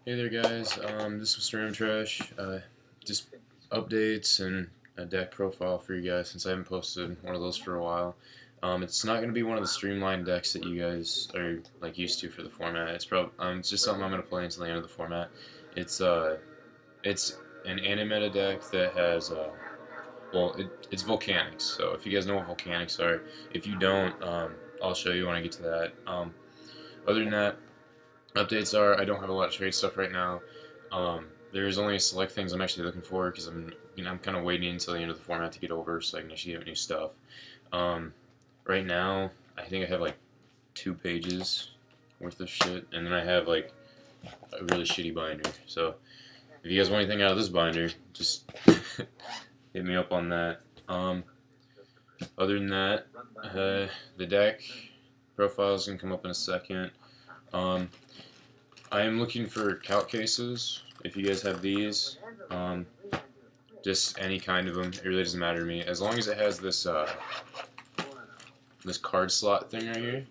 Hey there guys, this was Ram Trash, just updates and a deck profile for you guys since I haven't posted one of those for a while. It's not going to be one of the streamlined decks that you guys are like used to for the format. It's just something I'm going to play until the end of the format. It's an anti-meta deck that has it's Volcanics. So if you guys know what Volcanics are, if you don't, I'll show you when I get to that. Other than that, updates are I don't have a lot of trade stuff right now. There's only select things I'm actually looking for because I'm kind of waiting until the end of the format to get over so I can actually get new stuff. Right now I think I have like 2 pages worth of shit, and then I have like a really shitty binder. So if you guys want anything out of this binder, just hit me up on that. Other than that, the deck profiles can come up in a second. I am looking for calc cases. If you guys have these, just any kind of them, it really doesn't matter to me. As long as it has this this card slot thing right here,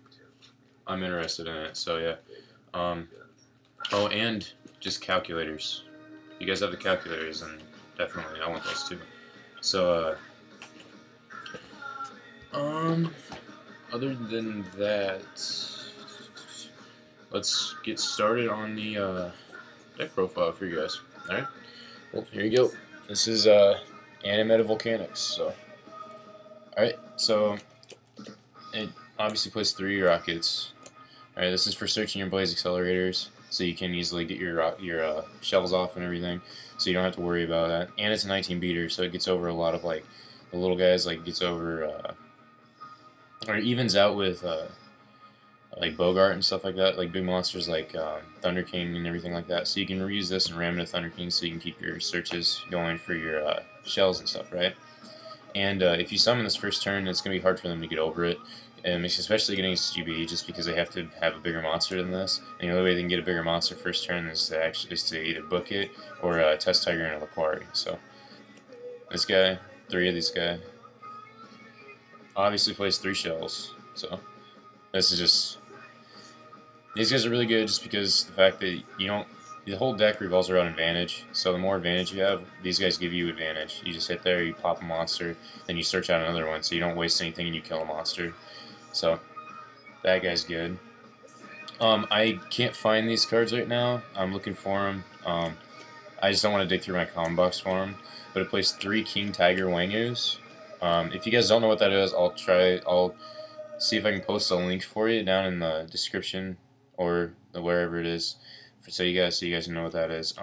I'm interested in it. So yeah. Oh, and just calculators. If you guys have the calculators, then definitely I want those too. So other than that, let's get started on the deck profile for you guys. Alright? Well, here you go. This is Animeta Volcanics. So, alright, so it obviously plays 3 rockets. Alright, this is for searching your blaze accelerators, so you can easily get your shells off and everything, so you don't have to worry about that. And it's a 19 beater, so it gets over a lot of like the little guys, like gets over or evens out with like Bogart and stuff like that, like big monsters like Thunder King and everything like that. So you can reuse this and ram into Thunder King so you can keep your searches going for your shells and stuff, right? And if you summon this first turn, it's going to be hard for them to get over it, and especially getting GB, just because they have to have a bigger monster than this. And the only way they can get a bigger monster first turn is to either book it or test Tiger and a Laquari. So this guy, 3 of these guys, obviously plays 3 shells. So this is just, these guys are really good just because the fact that you don't, the whole deck revolves around advantage. So the more advantage you have, these guys give you advantage. You just hit there, you pop a monster, then you search out another one, so you don't waste anything and you kill a monster. So that guy's good. I can't find these cards right now. I'm looking for them. I just don't want to dig through my common box for them. But it plays 3 King Tiger Wangus. If you guys don't know what that is, I'll see if I can post a link for you down in the description or wherever it is, so you guys know what that is.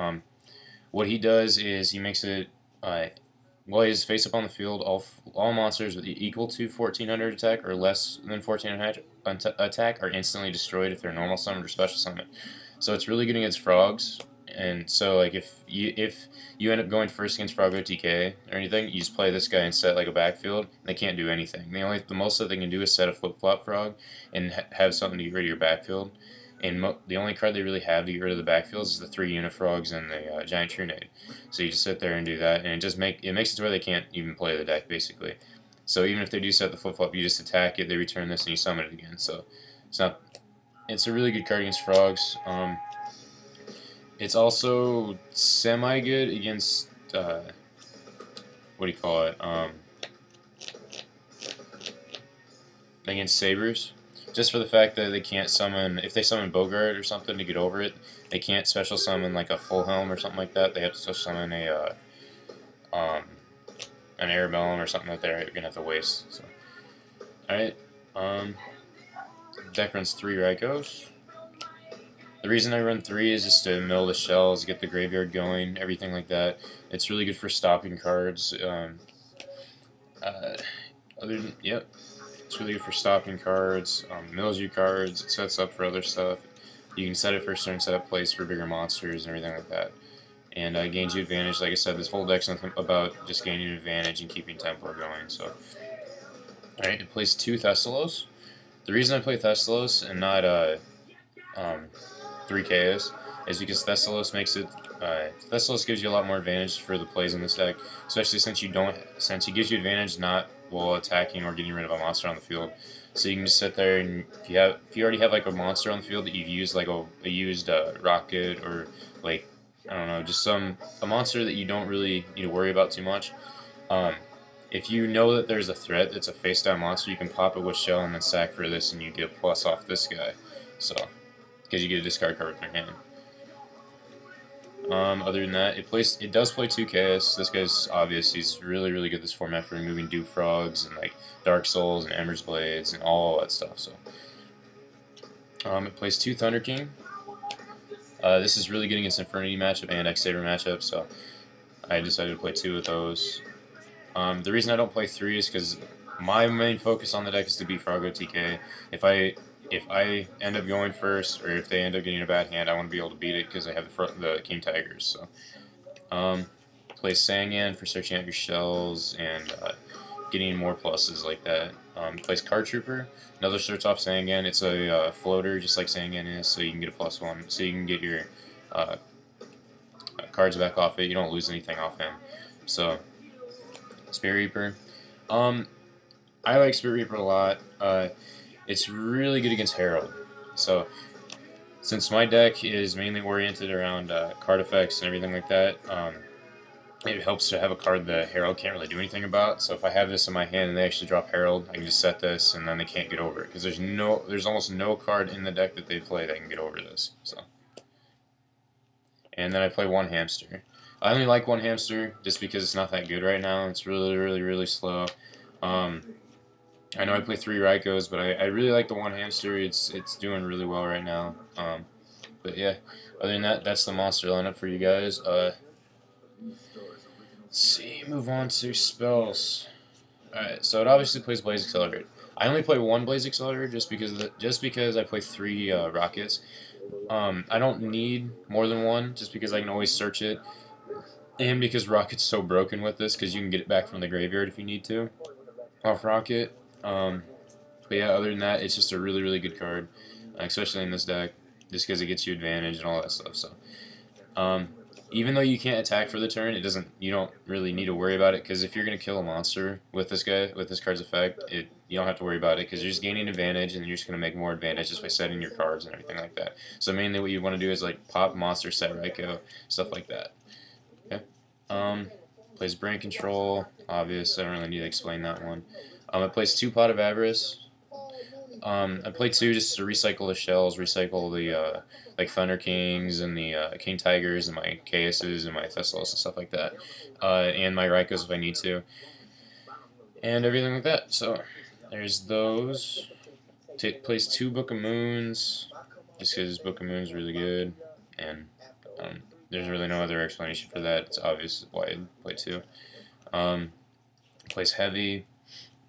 What he does is he makes it while he's face up on the field, all monsters with equal to 1400 attack or less than 1400 attack are instantly destroyed if they're normal summoned or special summoned. So it's really good against frogs. And so, like, if you end up going first against Frog OTK or anything, you just play this guy and set like a backfield. And they can't do anything. The most that they can do is set a flip flop frog and have something to get rid of your backfield. And the only card they really have to get rid of the backfields is the 3 Unifrogs and the Giant Trunade. So you just sit there and do that, and it makes it to where they can't even play the deck basically. So even if they do set the flip flop, you just attack it, they return this, and you summon it again. So it's a really good card against frogs. It's also semi good against what do you call it? Against sabers. Just for the fact that they can't summon, if they summon Bogart or something to get over it, they can't special summon like a Full Helm or something like that. They have to special summon a an Arabellum or something that they're gonna have to waste. So, all right, deck runs 3 Rykos. The reason I run 3 is just to mill the shells, get the graveyard going, everything like that. It's really good for stopping cards. Yep. It's really good for stopping cards, mills you cards, it sets up for other stuff. You can set it first turn, set up plays for bigger monsters and everything like that. And gains you advantage. Like I said, this whole deck's nothing about just gaining advantage and keeping tempo going. So, alright, it plays 2 Thestalos. The reason I play Thestalos and not 3 Caius is because Thestalos makes it. Thestalos gives you a lot more advantage for the plays in this deck, especially since he gives you advantage not while attacking or getting rid of a monster on the field. So you can just sit there, and if you already have like a monster on the field that you've used, like a used rocket, or like, I don't know, just a monster that you don't really need to worry about too much. If you know that there's a threat that's a face down monster, you can pop it with Shell and then sack for this, and you get a plus off this guy. So, because you get a discard card with your hand. Other than that, it does play 2 Caius. This guy's obvious. He's really, really good this format for removing Dew Frogs and like Dark Souls and Ember's Blades and all that stuff. So, it plays 2 Thunder King. This is really good against Infernity matchup and Accelerator matchup, so I decided to play 2 of those. The reason I don't play 3 is because my main focus on the deck is to beat Froggo TK. If I end up going first, or if they end up getting a bad hand, I want to be able to beat it because I have the King Tigers. So, play Sangan for searching out your shells and getting more pluses like that. Plays Card Trooper. Another starts off Sangan. It's a floater, just like Sangan is, so you can get a +1. So you can get your cards back off it. You don't lose anything off him. So, Spirit Reaper. I like Spirit Reaper a lot. It's really good against Herald. So, since my deck is mainly oriented around card effects and everything like that, it helps to have a card that Herald can't really do anything about. So if I have this in my hand and they actually drop Herald, I can just set this and then they can't get over it. Because there's almost no card in the deck that they play that can get over this. So, and then I play 1 Hamster. I only like 1 Hamster just because it's not that good right now. It's really, really, really slow. I know I play 3 Rykos, but I really like the 1 Hamster. It's doing really well right now. But yeah, other than that, that's the monster lineup for you guys. Let's see, move on to spells. Alright, so it obviously plays Blaze Accelerator. I only play 1 Blaze Accelerator just because I play 3 rockets. I don't need more than 1 just because I can always search it. And because Rocket's so broken with this, because you can get it back from the graveyard if you need to off Rocket. But yeah, other than that, it's just a really, really good card, especially in this deck, just because it gets you advantage and all that stuff. So, even though you can't attack for the turn, you don't really need to worry about it, because if you're gonna kill a monster with this card's effect, you don't have to worry about it, because you're just gaining advantage, and you're just gonna make more advantage just by setting your cards and everything like that. So mainly what you want to do is like pop monster, set Ryko, stuff like that. Okay. Plays Brain Control, obvious. I don't really need to explain that one. It plays 2 Pot of Avarice. I play 2 just to recycle the shells, recycle the like Thunder Kings and the King Tigers and my Caiuses and my Thestalos and stuff like that, and my Rykos if I need to, and everything like that. So there's those. Plays 2 Book of Moons, just because Book of Moons is really good, and there's really no other explanation for that. It's obvious why I play 2. Plays Heavy.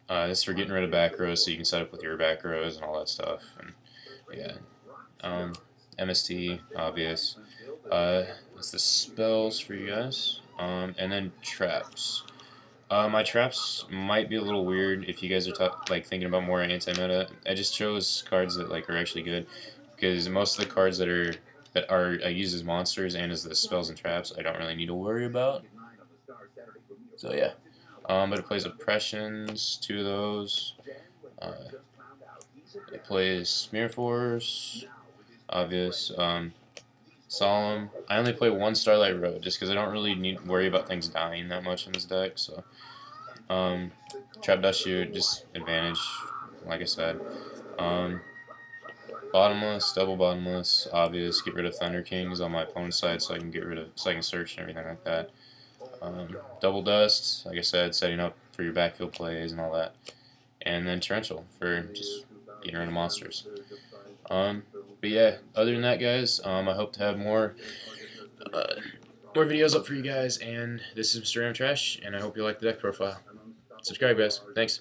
This is for getting rid of back rows, so you can set up with your back rows and all that stuff. And yeah, MST, obvious. That's the spells for you guys. And then traps. My traps might be a little weird if you guys are like thinking about more anti-meta. I just chose cards that like are actually good, because most of the cards that I use as monsters and as the spells and traps, I don't really need to worry about. So yeah. But it plays Oppressions, 2 of those. It plays Smear Force, obvious. Solemn. I only play 1 Starlight Road just because I don't really need to worry about things dying that much in this deck. So, Trap Dustshoot, just advantage, like I said. Bottomless, double Bottomless, obvious. Get rid of Thunder Kings on my opponent's side so I can search and everything like that. Double Dust, like I said, setting up for your backfield plays and all that. And then Torrential for just getting rid of monsters. But yeah, other than that, guys, I hope to have more videos up for you guys. And this is Mr. Trash, and I hope you like the deck profile. Subscribe, guys. Thanks.